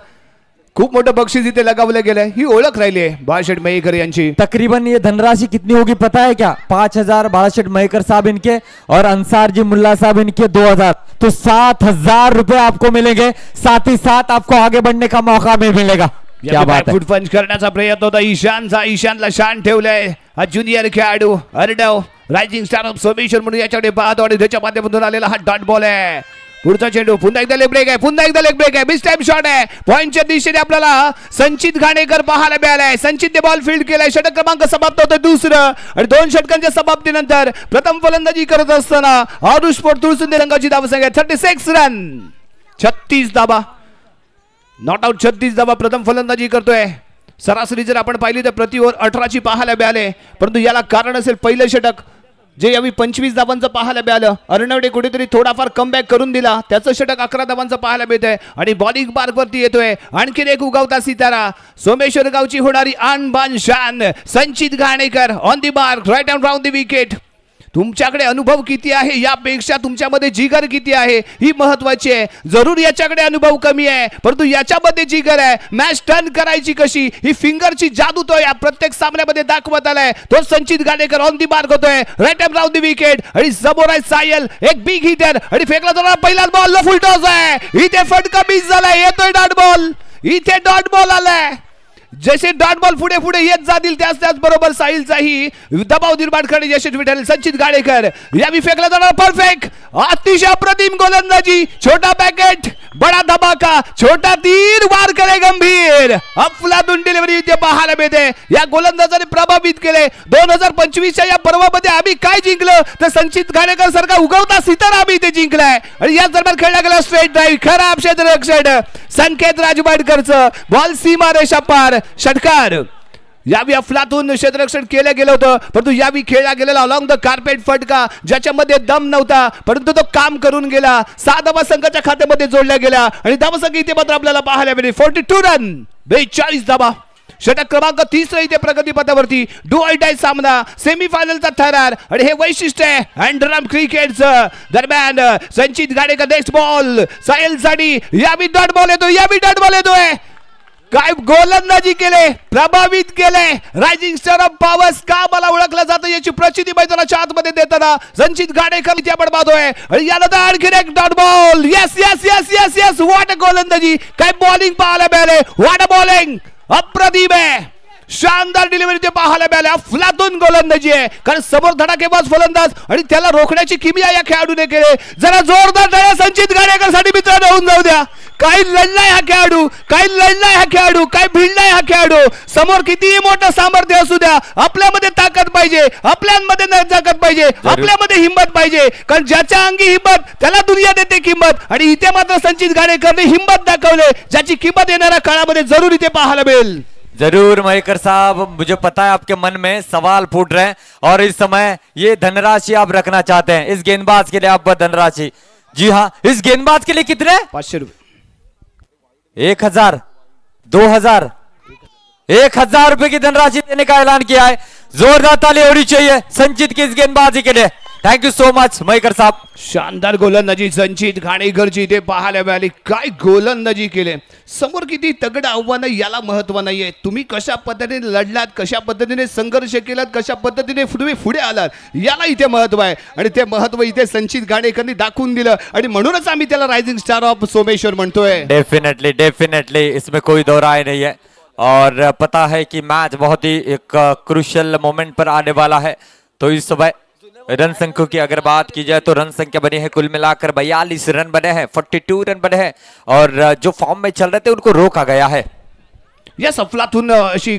खूप मोठं बक्षीस इथे लगावलं गेलंय. ही ओळख राहिली आहे बाळाशेठ मयेकर यांची. तकरीबन ये धनराशि कितनी होगी पता है क्या? 5000 बाळाशेठ मयेकर साहब इनके और अंसार जी मुल्ला साहब इनके 2000, तो 7000 रुपए आपको मिलेंगे. साथ ही साथ आपको आगे बढ़ने का मौका भी मिलेगा. क्या बात है. फुट पंच करण्याचा प्रयत्न होता ईशानचा. ईशानला शान ठेवलाय हा ज्युनियर खेळाडू Arnav. Rising star of Someshwar म्हणून याच्याकडे पाहतो आणि त्याच्या माध्यमातून आलेला हा डॉट बॉल आहे. पुढचा चेंडू पुन्हा एकदा लेग ब्रेक आहे. पुन्हा एकदा लेग ब्रेक आहे. मिस टाइम शॉट आहे. पॉइंटच्या दिशेने आपल्याला संचित घाणेकर पाहायला मिळालाय. संचितने बॉल फील्ड केलाय. षटक क्रमांक समाप्त होतोय. दुसरं आणि 2 षटकांच्या समाप्तीनंतर प्रथम फलंदाजी करत असताना आरुष स्पोर्ट तुळसुंदे संघाची धावसंख्या 36 रन. 36 धावा. नॉट आउट 36 धावा प्रथम फलंदाजी करतोय. सरासरी जर आपण पाहिली तर प्रति ओव्हर 18ची पाहायला मिळाले. परंतु याला कारण असेल पहिलं षटक जे यावी 25 धावांचं पाहायला मिळालं. अर्णवने कुठेतरी थोडाफार कमबॅक करून दिला. त्याचं षटक 11 धावांचं पाहायला मिळतंय आणि बॉलिंग मार्क वरती येतोय. आणखीन एक उगवता सितारा सोमेश्वर गावची होणारी आन बान शान Sanchit Ghanekar on the mark. Right and round the wicket. तुमच्याकडे अनुभव किती आहे यापेक्षा तुमच्यामध्ये जिगर किती आहे ही महत्वाची आहे. जरूर याच्याकडे अनुभव कमी आहे परंतु याच्यामध्ये जिगर आहे. मॅच टर्न करायची कशी ही फिंगरची जादू तो या प्रत्येक सामन्यामध्ये दाखवत आलाय. तो Sanchit Ghanekar on the mark होतोय. Right and round the wicket आणि समोर आहे सायल एक बिग हिटर आणि फेकला जाणारा पहिला बॉल फुल टॉस आहे. इथे फटका मिस झालाय. येतोय डॉट बॉल. इथे डॉट बॉल आलाय. जसे डॉट बॉल पुढे पुढे येत जातील त्याच बरोबर साहिलचाही दबाव निर्माण करणे यशस्वी ठरेल. संचित घाणेकर यावी फेकला जाणार परफेक्ट अतिशय अप्रतिम गोलंदाजी. छोटा पॅकेट बडा धमाका. छोटा तीर वार करे गंभीर. अफलातून डिलिव्हरी इथे पाहायला मिळते. या गोलंदाजाने प्रभावित केले. 2025च्या या पर्वामध्ये आम्ही काय जिंकलं तर संचित घाणेकर सारखा उगवता सितारा आम्ही इथे जिंकलाय. आणि या दरम्यान खेळला गेला स्ट्रेट ड्राईव्ह. खराब क्षेत्ररक्षण संकेत राजवाडकरचं बॉल सीमा रेषा पार. षटकार यावी अफलातून क्षेत्ररक्षण केलं गेलं होतं परंतु यावी खेळला गेलेला अलॉंग द कार्पेट फटका ज्याच्यामध्ये दम नव्हता परंतु तो काम करून गेला. 6 धावा संघाच्या खात्यामध्ये जोडल्या गेल्या आणि धावसंख्या इथे मात्र आपल्याला पाहायला मिळेल 42 रन 42 धावा. षटक क्रमांक 30 इथे प्रगतीपथावरती. डू ऑर डाय सामना सेमीफायनलचा थरार आणि हे वैशिष्ट्य आहे अँडरम क्रिकेटचं. दरम्यान संचित घाणेकर नेक्स्ट बॉल साहिल साठी यावी डॉट बॉल येतो. यावी डॉट बॉल येतोय. काय गोलंदाजी केले. प्रभावित केले. रायझिंग स्टार ऑफ पॉवर्स का मला ओळखलं जातं याची प्रचिती मैदानाच्या आतमध्ये देताना संचित घाणेकर इथे आपण पाहतोय. आणि यानंतर आणखीन एक dot ball. Yes yes yes yes yes what a गोलंदाजी. काय बॉलिंग पाहायला मिळाले. What a bowling. अप्रतिम आहे. शानदार डिलिव्हरी ते पाहायला मिळाल्या. अफलातून गोलंदाजी आहे, कारण समोर धडाकेबाज फलंदाज आणि त्याला रोखण्याची किमया या खेळाडूने केले. जरा जोरदार टाळ्या संचित गाडेकरसाठी मित्रांनो होऊन जाऊ द्या. काही लढलाय हा खेळाडू, काही लढलाय हा खेळाडू, काही भिडलाय हा खेळाडू. समोर कितीही मोठं सामर्थ्य असू द्या, आपल्यामध्ये ताकद पाहिजे, आपल्यामध्ये ताकद पाहिजे, आपल्यामध्ये हिंमत पाहिजे, कारण ज्याच्या अंगी हिंमत त्याला दुनिया देते किंमत. आणि इथे मात्र संचित गाडेकरने हिंमत दाखवले, ज्याची किंमत येणाऱ्या काळामध्ये जरूर इथे पाहायला मिळेल. जरूर मयेकर साहब, मुझे पता है आपके मन में सवाल फूट रहे हैं और इस समय ये धनराशि आप रखना चाहते हैं इस गेंदबाज के लिए. आप धनराशि, जी हाँ, इस गेंदबाज के लिए कितने? 500 रुपये. 1000, 2000, 1000 रुपए की धनराशि देने का ऐलान किया है. जोरदार ताली होनी चाहिए संचित की इस गेंदबाजी के लिए. Thank you so much Mayekar साहब. शानदार गोलंदाजी संचित घाणेकरची इथे पाहायला मिळाली. काय गोलंदाजी केले, समोर किती तगड आव्हान, याला महत्व नाहीये. तुम्ही कशा पद्धतीने लढलात, कशा पद्धतीने संघर्ष केलात, कशा पद्धतीने तुम्ही पुढे आलात, याला इथे महत्व आहे. आणि ते महत्व इथे संचित घाणेकरनी दाखवून दिलं आणि म्हणूनच आम्ही त्याला रायझिंग स्टार ऑफ सोमेश्वर म्हणतोय. डेफिनेटली डेफिनेटली, इसमें कोई दो राय नहीं है. और पता है कि मैच बहुत ही एक क्रूशियल मोमेंट पर आने वाला है. तो इस समय रन संख्या की अगर बात की जाए तो रन संख्या बनी है कुल मिलाकर 42 रन बने हैं, 42 रन बने हैं. और जो फॉर्म में चल रहे थे उनको रोका गया है. या सफलातून अशी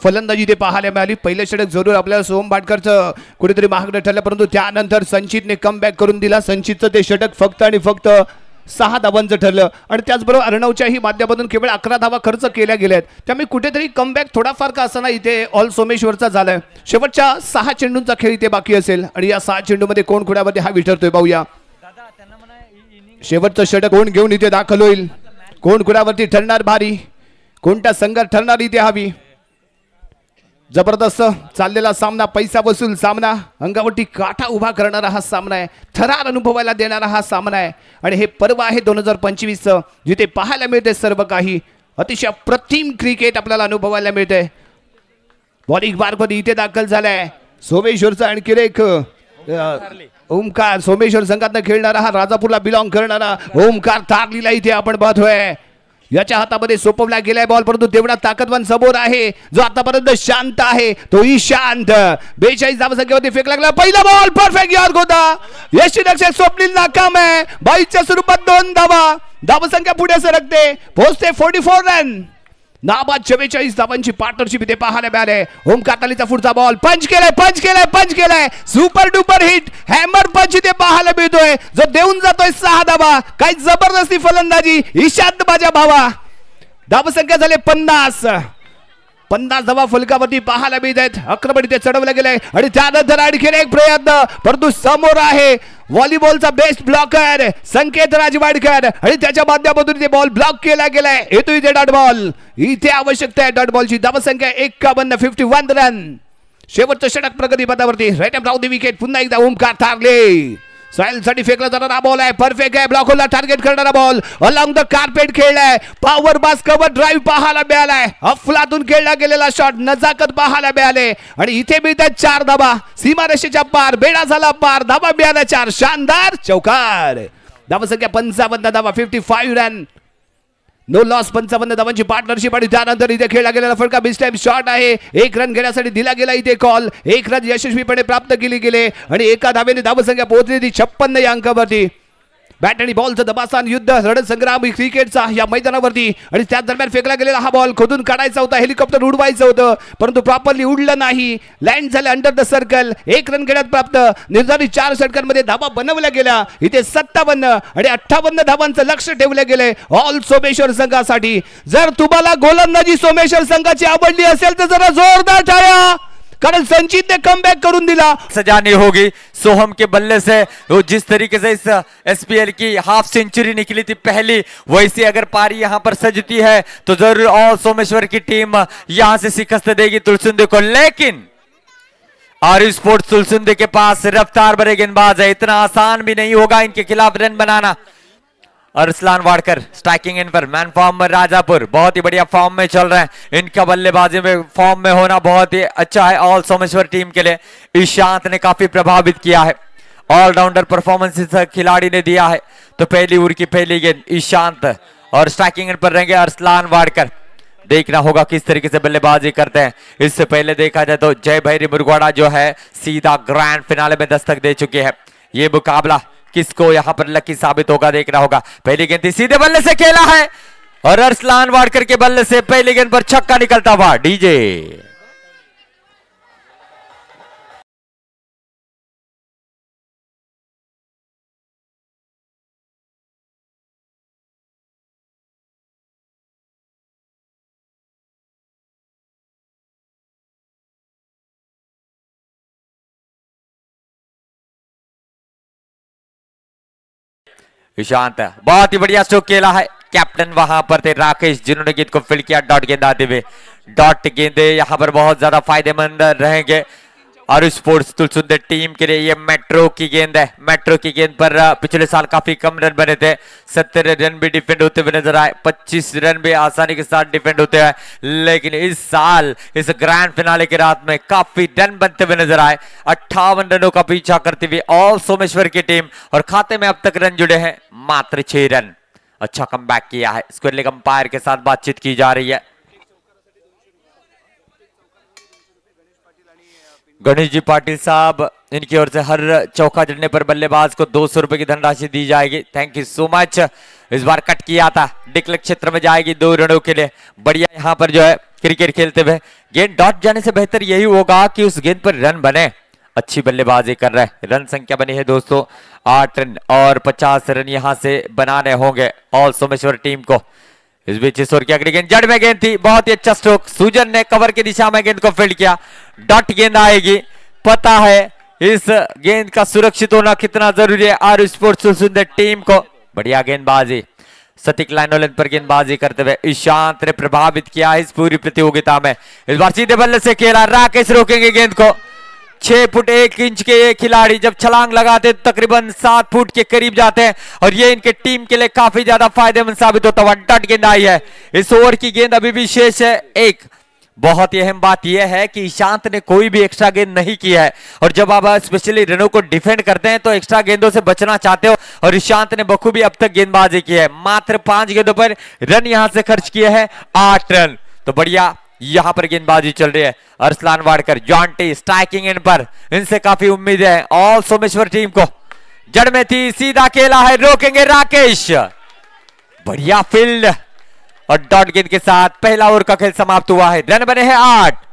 फलंदाजी ते पाहायला मिळाली. पहिले षटक जरूर आपल्याला सोहम भाटकरचं कुठेतरी महागडं ठरलं, परंतु त्यानंतर संचितने कमबॅक करून दिला. संचितचं ते षटक फक्त आणि फक्त 6 धावांचं ठरलं आणि त्याचबरोबर अर्णवच्याही माध्यमातून केवळ 11 धावा खर्च केल्या गेल्यात. त्यामुळे कुठेतरी कमबॅक थोडाफार का असताना इथे ऑल सोमेश्वरचा झालाय. शेवटच्या 6 चेंडूंचा खेळ इथे बाकी असेल आणि या 6 चेंडूमध्ये कोण खुड्यामध्ये हा विठरतोय पाहूया. शेवटचं षटक कोण घेऊन इथे दाखल होईल, कोण खुड्यावरती ठरणार भारी, कोणत्या संघात ठरणार इथे हवी. जबरदस्त चाललेला सामना, पैसा वसूल सामना, अंगावरती काठा उभा करणारा हा सामना आहे, थरार अनुभवायला देणारा हा सामना आहे. आणि हे पर्व आहे 2025चं, जिथे पाहायला मिळते सर्व काही अतिशय अप्रतिम क्रिकेट आपल्याला अनुभवायला मिळते. बॉलिंग मार्फत इथे दाखल झालाय सोमेश्वरचा आणखी एक ओमकार. सोमेश्वर संघातनं खेळणारा हा राजापूरला बिलॉंग करणारा ओमकार तारलीला इथे आपण पाहतोय. याच्या हातामध्ये सोपवला गेलाय बॉल, परंतु तेवढा ताकदवान समोर आहे जो आतापर्यंत शांत आहे, तोही शांत. 42 धावसंख्येवरती फेक लागला. पहिला बॉल परफेक्ट यार्क होता. यष्टीरक्षक स्वप्नील नाकाम आहे. 22च्या स्वरूपात 2 धावा. धावसंख्या पुढे सरकते, पोहोचते 44 रन. नाबाद 44 धावांची पार्टनरशिप इथे पाहायला मिळाले. ओमकार तालीचा पुढचा बॉल पंच केलाय, पंच केलाय, पंच केलाय. सुपर डुपर हिट, हॅमर पंच इथे पाहायला मिळतोय, जो देऊन जातोय 6 धावा. काय जबरदस्ती फलंदाजी ईशांत बाजा भावा. धावसंख्या झाले 50 धावा फलकावरती पाहायला मिळत आहेत. आक्रमण इथे चढवलं गेलंय आणि त्यानंतर आणखी एक प्रयत्न, परंतु समोर आहे व्हॉलीबॉलचा बेस्ट ब्लॉकर संकेत राजवाडकर आणि त्याच्या माध्यमातून इथे बॉल ब्लॉक केला गेलाय. येतो इथे डॉट बॉल. इथे आवश्यकता आहे डॉट बॉलची. धावसंख्या 51 रन. शेवटचं षटक प्रगती पथावरती. Right and round the wicket. पुन्हा एकदा ओमकार तारले. सायलसाठी फेकला जाणारा बॉल आहे, परफेक्ट आहे. ब्लॉकरला टार्गेट करणारा बॉल, अलॉंग द कार्पेट खेळलाय. पॉवर बास कव्हर ड्राईव्ह पाहायला मिळालाय. अफलातून खेळला गेलेला शॉट, नजाकत पाहायला मिळाले आणि इथे मिळतात 4 धावा. सीमारेषेच्या पार, बेडा झाला पार, धावा मिळाल्या 4. शानदार चौकार. धावसंख्या 55 धावा, 55 रन. No loss. 55 धावांची पार्टनरशिप आणि त्यानंतर इथे खेळला गेलेला फटका बेस्ट टाइम शॉट आहे. 1 रन घेण्यासाठी दिला गेला इथे कॉल. 1 रन यशस्वीपणे प्राप्त केली गेले आणि एका धावेने धावसंख्या पोहोचली ती 56 या अंकावरती. बॅट आणि बॉलचं दबासान युद्ध, रणसंग्राम क्रिकेटचा या मैदानावरती. आणि त्याच दरम्यान फेकला गेलेला हा बॉल खोदून काढायचा होता, हेलिकॉप्टर उडवायचं होतं, परंतु प्रॉपरली उडलं नाही. लँड झालं अंडर द सर्कल. 1 रन घेण्यात प्राप्त. निर्धारित 4 षटकांमध्ये धावा बनवल्या गेल्या. इथे 57 आणि 58 धावांचं लक्ष ठेवलं गेले ऑल सोमेश्वर संघासाठी. जर तुम्हाला गोलंदाजी सोमेश्वर संघाची आवडली असेल तर जरा जोरदार टाळ्या, कारण संचित ने कमबैक करून दिला. सजानी होगी सोहम के बल्ले से. वो जिस तरीके से इस एसपीएल की हाफ सेंचुरी निकली थी पहली, वैसी अगर पारी यहां पर सजती है तो जरूर और सोमेश्वर की टीम यहां से शिकस्त देगी तुलसुंदे को. लेकिन आरयू स्पोर्ट्स तुलसुंदे के पास रफ्तार भरे गेंदबाज है, इतना आसान भी नहीं होगा इनके खिलाफ रन बनाना. अरसलान वाडकर स्ट्राइकिंग इन पर, मैन फॉर्म में राजापुर बहुत ही बढ़िया फॉर्म में चल रहे हैं. इनका बल्लेबाजी में फॉर्म में होना बहुत ही अच्छा है ऑल सोमेश्वर टीम के लिए. ईशांत ने काफी प्रभावित किया है, ऑलराउंडर परफॉर्मेंस इस खिलाड़ी ने दिया है. तो पहली ओवर की पहली गेंद ईशांत और स्ट्राइकिंग इन पर रहेंगे अरसलान वाडकर. देखना होगा किस तरीके से बल्लेबाजी करते हैं। इससे पहले देखा जाए तो जय भैरी मुरगुवाड़ा जो है सीधा ग्रैंड फिनाले में दस्तक दे चुके हैं। ये मुकाबला किसको यहाँ पर लकी साबित होगा देखना होगा। पहली गेंद सीधे बल्ले से खेला है और अरसलान वाडकर के बल्ले से पहली गेंद पर छक्का निकलता हुआ। डीजे ईशांत बहुत ही बढ़िया स्ट्रोक खेला है। कैप्टन वहां पर थे राकेश जिन्होंने गेंद को फील्ड किया डॉट गेंद आते हुए। डॉट गेंदे यहां पर बहुत ज्यादा फायदेमंद रहेंगे और स्पोर्ट्स तुलसुंदर टीम के लिए ये मेट्रो की गेंद है। मेट्रो की गेंद पर पिछले साल काफी कम रन बने थे। 70 रन भी डिफेंड होते हुए नजर आए, 25 रन भी आसानी के साथ डिफेंड होते हैं। लेकिन इस साल इस ग्रैंड फिनाले की रात में काफी रन बनते हुए नजर आए। 58 रनों का पीछा करते हुए ऑल सोमेश्वर की टीम और खाते में अब तक रन जुड़े हैं मात्र 6 रन। अच्छा कमबैक किया है। स्क्वायर लेग अंपायर के साथ बातचीत की जा रही है। गणेश जी पाटिल साहब इनकी ओर से हर चौका जड़ने पर बल्लेबाज को 200 रुपए की धनराशि दी जाएगी। Thank you so much. इस बार कट किया था, डिक्लेयर क्षेत्र में जाएगी 2 रनों के लिए। बढ़िया यहाँ पर जो है क्रिकेट खेलते हुए गेंद डॉट जाने से बेहतर यही होगा कि उस गेंद पर रन बने। अच्छी बल्लेबाजी कर रहे हैं। रन संख्या बनी है दोस्तों 8 रन और 50 रन यहां से बनाने होंगे ऑल सोमेश्वर टीम को। इस बीच ईश्वर की अगली गेंद जड़ में गेंद थी, बहुत ही अच्छा स्ट्रोक। सुजन ने कवर की दिशा में गेंद को फील्ड किया। डॉट गेंद आएगी। पता है इस गेंद का सुरक्षित होना कितना जरूरी है आर स्पोर्ट्स सुंदर टीम को। बढ़िया गेंदबाजी, सटीक लाइनोलन पर गेंदबाजी करते हुए ईशांत ने प्रभावित किया इस पूरी प्रतियोगिता में। इस बार सीधे बल्ले से खेला, राकेश रोकेंगे गेंद को। 6 फुट 1 इंच के ये खिलाड़ी जब छलांग लगाते तो तकरीबन 7 फुट के करीब जाते हैं और ये इनके टीम के लिए काफी ज्यादा फायदेमंद साबित होता हुआ। डॉट गेंद आई है। इस ओवर की गेंद अभी भी शेष है एक। बहुत ही अहम बात यह है कि ईशांत ने कोई भी एक्स्ट्रा गेंद नहीं किया है और जब आप स्पेशली रनों को डिफेंड करते हैं तो एक्स्ट्रा गेंदों से बचना चाहते हो और ईशांत ने बखूबी अब तक गेंदबाजी की है। मात्र 5 गेंदों पर रन यहां से खर्च किए हैं 8 रन। तो बढ़िया यहां पर गेंदबाजी चल रही है। अरसलान वाडकर जॉन्टी स्ट्राइकिंग इन पर, इनसे काफी उम्मीद है ऑल सोमेश्वर टीम को। जड़ में थी, सीधा खेला है, रोकेंगे राकेश। बढ़िया फील्ड और डॉट गेंद के साथ पहला ओवर का खेल समाप्त हुआ है। रन बने हैं 8।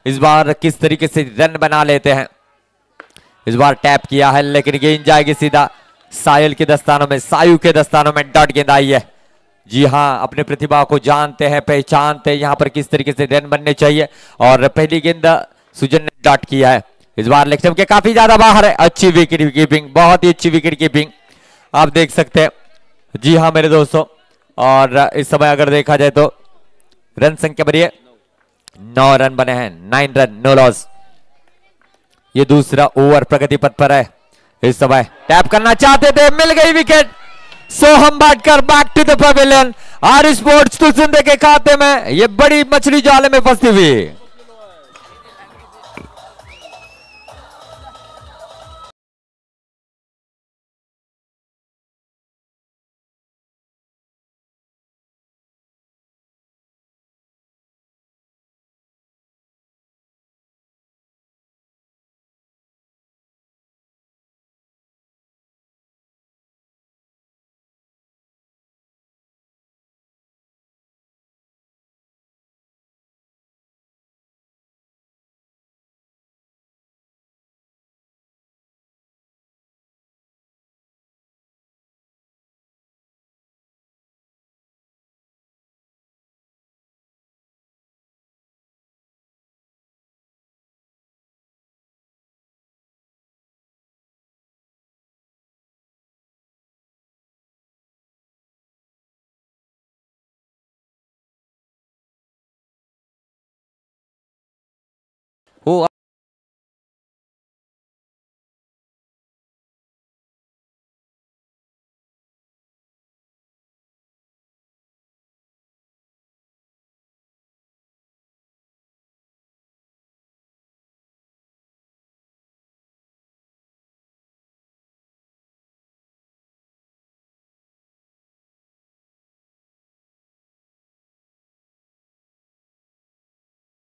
इस बार किस तरीके से रन बना लेते हैं। इस बार टैप किया है लेकिन गेंद जाएगी सीधा साहिल के दस्तानों में, सायु के दस्तानों में डॉट गेंद आई है। जी हाँ, अपने प्रतिभा को जानते हैं, पहचानते हैं यहाँ पर किस तरीके से रन बनने चाहिए। और पहली गेंद सुजन ने डॉट किया है। इस बार लेग स्टंप के काफी ज्यादा बाहर है। अच्छी विकेट कीपिंग, बहुत ही अच्छी विकेट कीपिंग आप देख सकते हैं। जी हाँ मेरे दोस्तों, और इस समय अगर देखा जाए तो रन संख्या बढ़िए 9 रन बने हैं, 9 रन, नो लॉस। ये दूसरा ओवर प्रगति पथ पर है। इस समय टैप करना चाहते थे, मिल गई wicket. Soham Bhatkar back to the pavilion. R sports Tulsunde के खाते में ये बड़ी मछली जाले में फंसी हुई। वो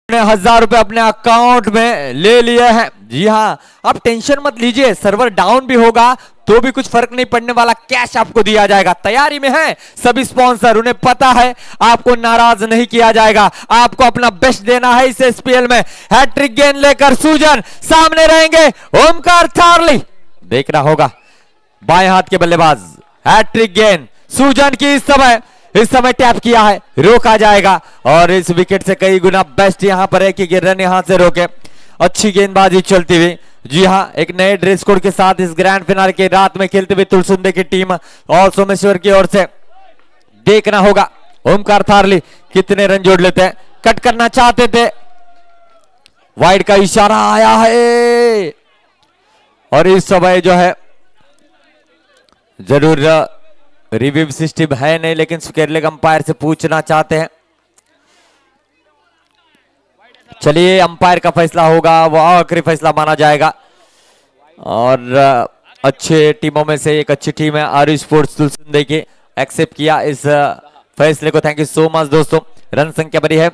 ₹1000 अपने अकाउंट में ले लिए हैं। जी हाँ, अब टेंशन मत लीजिए, सर्वर डाउन भी होगा तो भी कुछ फर्क नहीं पड़ने वाला, कैश आपको दिया जाएगा। तैयारी में है सभी स्पॉन्सर, उन्हें पता है आपको नाराज नहीं किया जाएगा, आपको अपना बेस्ट देना है इस एसपीएल में। हैट्रिक गेंद लेकर सुजन सामने रहेंगे, ओमकार थारली देखना होगा बाएं हाथ के बल्लेबाज। हैट्रिक गेंद सुजन की इस समय टैप किया है, रोका जाएगा और इस विकेट से कई गुना बेस्ट यहां पर है कि रन यहां से रोके। अच्छी गेंदबाजी चलती हुई। जी हां, एक नए ड्रेस कोड के साथ इस ग्रैंड फिनाले के रात में खेलते हुए तुलसुंदे की टीम और सोमेश्वर की ओर से देखना होगा ओमकार थारली कितने रन जोड़ लेते हैं। कट करना चाहते थे, वाइड का इशारा आया है और इस समय जो है जरूर रिव्यू सिस्टम है नहीं, लेकिन केरले अंपायर से पूछना चाहते हैं। चलिए, अंपायर का फैसला होगा, वो आखिरी फैसला माना जाएगा। और अच्छे टीमों में से एक अच्छी टीम है आर स्पोर्ट्स तुलसिंदे की, एक्सेप्ट किया इस फैसले को। थैंक यू सो मच दोस्तों। रन संख्या बड़ी है,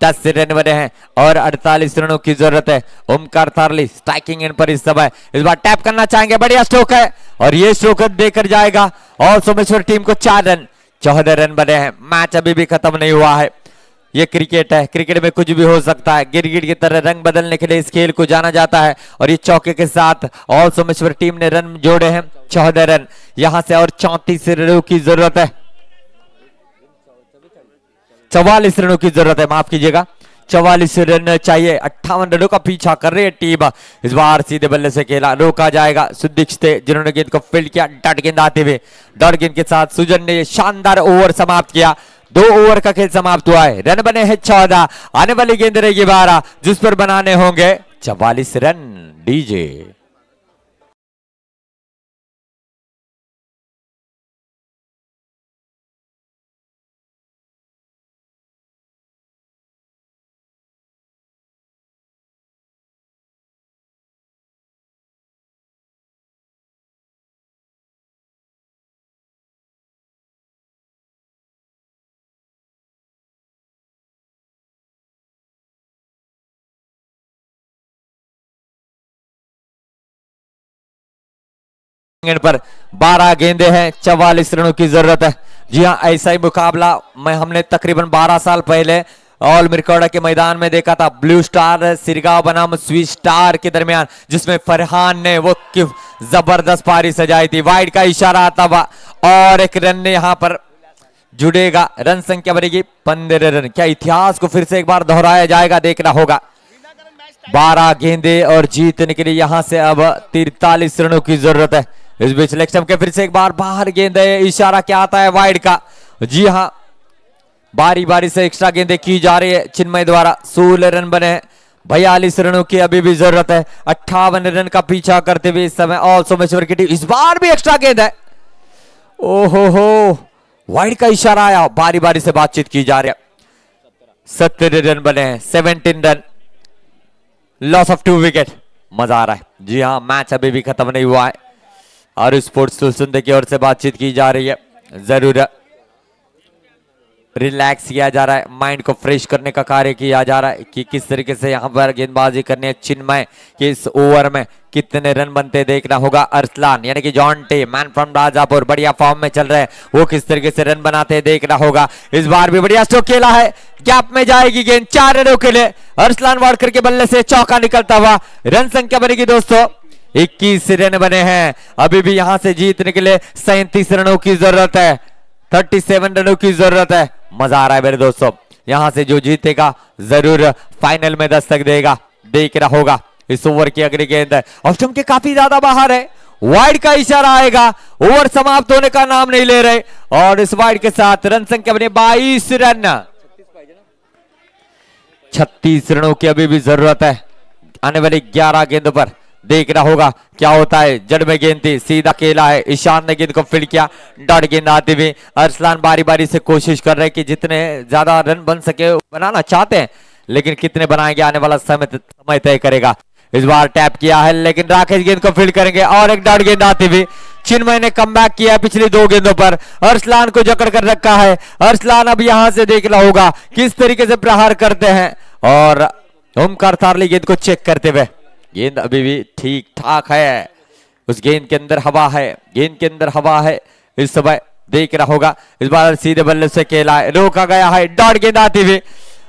10 रन बने हैं और 48 रनों की जरूरत है। ओमकार थारली स्ट्राइकिंग एंड पर इस समय इस बार टैप करना चाहेंगे, बढ़िया स्ट्रोक है और ये स्ट्रोक देकर जाएगा और सोमेश्वर टीम को 4 रन, 14 रन बने हैं। मैच अभी भी खत्म नहीं हुआ है, ये क्रिकेट है, क्रिकेट में कुछ भी हो सकता है। गिरगिट की तरह रंग बदलने के लिए इस खेल को जाना जाता है और ये चौके के साथ और सोमेश्वर टीम ने रन जोड़े हैं 14 रन, यहां से और 34 रनों की जरूरत है, 44 रनों की जरूरत है, माफ कीजिएगा 44 रन चाहिए। 58 रनों का पीछा कर रही है टीम। इस बार सीधे बल्ले से खेला, रोका जाएगा। सुदीक्ष थे जिन्होंने गेंद को फील्ड किया, डॉट गेंद आते हुए। डॉट गेंद के साथ सुजन ने शानदार ओवर समाप्त किया। 2 ओवर का खेल समाप्त हुआ है, रन बने हैं 14, आने वाली गेंद रहेगी 12 जिस पर बनाने होंगे 44 रन। डीजे पर 12 गेंदे हैं, 44 रनों की जरूरत है। जी हाँ, ऐसा ही मुकाबला हमने तकरीबन 12 साल पहले ऑल मिरकौड़ा के मैदान में देखा था। ब्लू स्टार सिरगांव बनाम स्वीट स्टार के दरमियान, जिसमें फरहान ने वो जबरदस्त पारी सजाई थी। वाइड का इशारा आता हुआ और एक रन ने यहां पर जुड़ेगा। रन संख्या बनेगी 15 रन। क्या इतिहास को फिर से एक बार दोहराया जाएगा, देखना होगा। 12 गेंदे और जीतने के लिए यहां से अब 43 रनों की जरूरत है। इस बीच लेग के फिर से एक बार बाहर गेंद है, इशारा क्या आता है वाइड का। जी हां, बारी बारी से एक्स्ट्रा गेंदें की जा रही है चिन्मय द्वारा। 16 रन बने हैं, 42 रनों की अभी भी जरूरत है। 58 रन का पीछा करते हुए इस समय ऑल सोमेश्वर की टीम। इस बार भी एक्स्ट्रा गेंद है। ओहो हो, वाइड का इशारा आया, बारी बारी से बातचीत की जा रही है। 70 रन बने हैं, 17 रन, लॉस ऑफ 2 विकेट। मजा आ रहा है। जी हाँ, मैच अभी भी खत्म नहीं हुआ है और स्पोर्ट्स सुंदर की ओर से बातचीत की जा रही है। जरूर रिलैक्स किया जा रहा है, माइंड को फ्रेश करने का कार्य किया जा रहा है कि किस तरीके से यहाँ पर गेंदबाजी करनी है। चिन्मय कि इस ओवर में कितने रन बनते देखना होगा। अरसलान यानी कि जॉन टे, मैन फ्रॉम राजापुर, बढ़िया फॉर्म में चल रहे हैं, वो किस तरीके से रन बनाते देखना होगा। इस बार भी बढ़िया स्ट्रोक खेला है, गैप में जाएगी गेंद 4 रनों के लिए। अरसलान वाडकर के बल्ले से चौका निकलता हुआ। रन संख्या बनेगी दोस्तों 21 रन बने हैं। अभी भी यहां से जीतने के लिए 37 रनों की जरूरत है, 37 रनों की जरूरत है। मजा आ रहा है मेरे दोस्तों। यहां से जो जीतेगा जरूर फाइनल में दस्तक देगा, देखना होगा। इस ओवर की अगली गेंद है, ऑफ स्टंप के काफी ज्यादा बाहर है, वाइड का इशारा आएगा। ओवर समाप्त होने का नाम नहीं ले रहे और इस वाइड के साथ रन संख्या बने 22 रन। 36 रनों की अभी भी जरूरत है आने वाली 11 गेंदों पर। देखना होगा क्या होता है। जड़ में गेंद थी, सीधा खेला है, ईशान ने गेंद को फील्ड किया, डॉट गेंद आती हुई। अरसलान बारी बारी से कोशिश कर रहे हैं कि जितने ज्यादा रन बन सके बनाना चाहते हैं, लेकिन कितने बनाएंगे आने वाला समय तय करेगा। इस बार टैप किया है लेकिन राकेश गेंद को फील्ड करेंगे और एक डॉट गेंद आती हुई। चिन्मय ने कमबैक किया पिछली 2 गेंदों पर, अरसलान को जकड़ कर रखा है। अरसलान अब यहां से देखना होगा किस तरीके से प्रहार करते हैं और ओमकार थारली गेंद को चेक करते हुए। गेंद अभी भी ठीक ठाक है, उस गेंद के अंदर हवा है, गेंद के अंदर हवा है। इस समय देख रहा होगा, इस बार सीधे बल्ले से खेला है, रोका गया है, डॉट गेंद आती हुई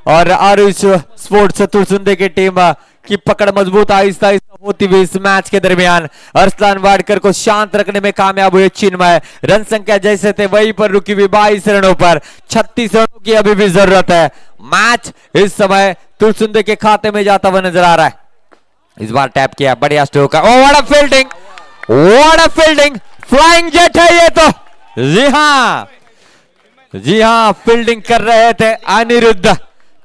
और आरुष स्पोर्ट्स तुलसुंदे की टीम की पकड़ मजबूत आहिस्ता आहिस्ता होती हुई इस मैच के दरमियान अरसलान वाडकर को शांत रखने में कामयाब हुए चिन्मय। रन संख्या जैसे थे वहीं पर रुकी हुई 22 रनों पर। 36 रनों की अभी भी जरूरत है। मैच इस समय तुलसुंदे के खाते में जाता हुआ नजर आ रहा है। इस बार टैप किया, बढ़िया स्ट्रोक है। Oh what a fielding, what a fielding, flying jet है ये तो। जी हाँ, फील्डिंग कर रहे थे अनिरुद्ध,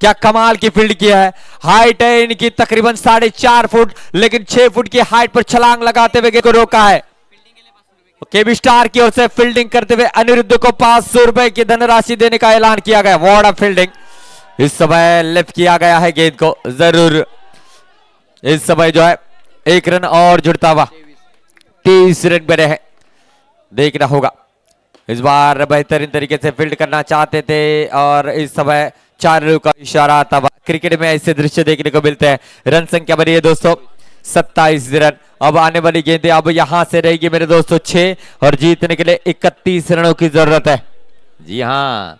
क्या कमाल की फील्ड किया है। हाइट है इनकी तकरीबन 4.5 फुट, लेकिन 6 फुट की हाइट पर छलांग लगाते हुए को रोका है। केबी स्टार की ओर से फील्डिंग करते हुए अनिरुद्ध को 500 रुपए की धनराशि देने का ऐलान किया गया। What a fielding. इस समय लिफ्ट किया गया है गेंद को, जरूर इस समय जो है 1 रन और जुड़ता हुआ 23 रन बने हैं। देखना होगा, इस बार बेहतरीन तरीके से फील्ड करना चाहते थे और इस समय 4 रनों का इशारा आता हुआ। क्रिकेट में ऐसे दृश्य देखने को मिलते हैं। रन संख्या बनी है दोस्तों 27 रन। अब आने वाली गेंदें अब यहां से रहेगी मेरे दोस्तों 6 और जीतने के लिए 31 रनों की जरूरत है। जी हाँ,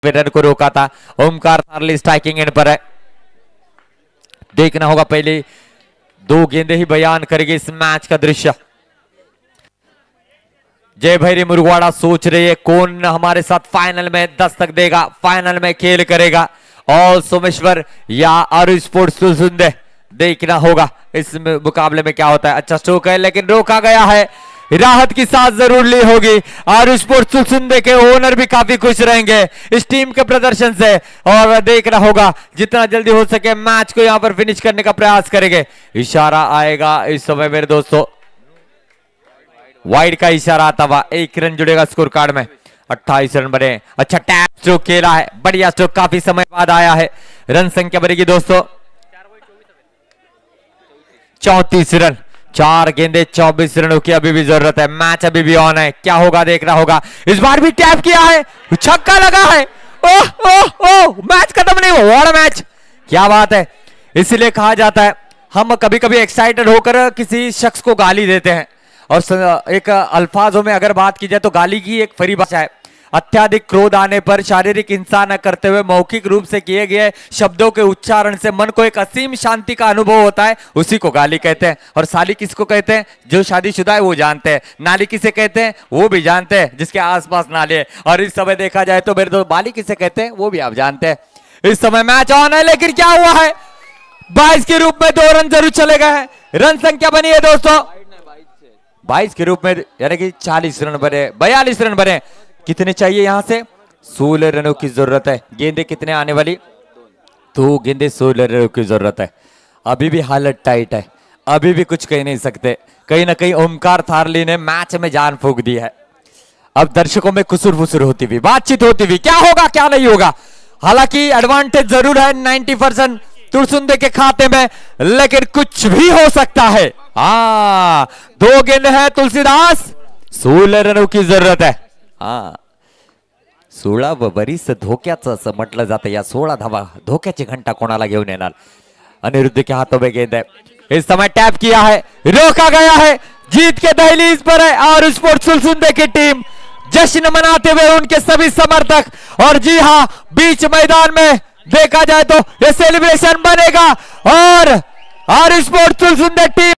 रन को रोका था। ओमकार थारली स्ट्राइकिंग एंड पर है। देखना होगा, पहले 2 गेंदें ही बयान करेगी इस मैच का दृश्य। जय भैरी मुरगवाड़ा सोच रही है कौन हमारे साथ फाइनल में दस्तक देगा, फाइनल में खेल करेगा, और सोमेश्वर या आरुष स्पोर्ट्स तुलसुंदे। देखना होगा इस मुकाबले में क्या होता है। अच्छा स्ट्रोक है लेकिन रोका गया है, राहत की सांस जरूर ली होगी। आरुष स्पोर्ट्स तुलसुंदे के ओनर भी काफी खुश रहेंगे इस टीम के प्रदर्शन से और देखना होगा जितना जल्दी हो सके मैच को यहां पर फिनिश करने का प्रयास करेंगे। इशारा आएगा इस समय मेरे दोस्तों, वाइड का इशारा आता हुआ 1 रन जुड़ेगा स्कोर कार्ड में। 28 रन बने। अच्छा टैप स्ट्रोक खेला है, बढ़िया स्ट्रोक, काफी समय बाद आया है। रन संख्या बनेगी दोस्तों 34 रन। 4 गेंदे 24 रनों की अभी भी जरूरत है। मैच अभी भी ऑन है, क्या होगा देखना होगा। इस बार भी टैप किया है, छक्का लगा है। ओह ओह ओह, मैच खत्म नहीं हुआ। व्हाट मैच, क्या बात है। इसीलिए कहा जाता है हम कभी कभी एक्साइटेड होकर किसी शख्स को गाली देते हैं, और एक अल्फाजों में अगर बात की जाए तो गाली की एक परिभाषा है, अत्याधिक क्रोध आने पर शारीरिक हिंसा न करते हुए मौखिक रूप से किए गए शब्दों के उच्चारण से मन को एक असीम शांति का अनुभव होता है, उसी को गाली कहते हैं। और साली किसको कहते हैं? जो शादीशुदा है वो जानते हैं। नाली किसे कहते हैं? वो भी जानते हैं, जिसके आसपास नाले है। और इस समय देखा जाए तो मेरे दोस्त बाली किसे कहते हैं वो भी आप जानते हैं। इस समय मैच ऑन है, लेकिन क्या हुआ है, 22 के रूप में 2 रन जरूर चले गए हैं। रन संख्या बनी है दोस्तों 22 के रूप में, यानी कि 40 रन बने, 42 रन बने। कितने चाहिए यहां से? 16 रनों की जरूरत है। गेंदे कितने आने वाली? 2 गेंदे 16 रनों की जरूरत है। अभी भी हालत टाइट है, अभी भी कुछ कह नहीं सकते। कहीं ना कहीं ओमकार थारली ने मैच में जान फूंक दी है। अब दर्शकों में कुसुर फुसुर होती हुई, बातचीत होती हुई, क्या होगा क्या नहीं होगा। हालांकि एडवांटेज जरूर है 90% तुरसुंदे के खाते में, लेकिन कुछ भी हो सकता है। हाँ 2 गेंद है तुलसीदास, 16 रनों की जरूरत है। हा 16 बरीच धोक्याचं असं म्हटलं जातं। या 16 धावा धोक्याची घंटा कोणाला घेऊन येणार। अनिरुद्ध के हाथों में गेंद है, इस समय टैप किया है, रोका गया है। जीत के दहलीज पर है और स्पोर्ट्स तुलसुंदे की टीम जश्न मनाते हुए उनके सभी समर्थक। और जी हाँ, बीच मैदान में देखा जाए तो ये सेलिब्रेशन बनेगा और स्पोर्ट्स तुलसुंदे टीम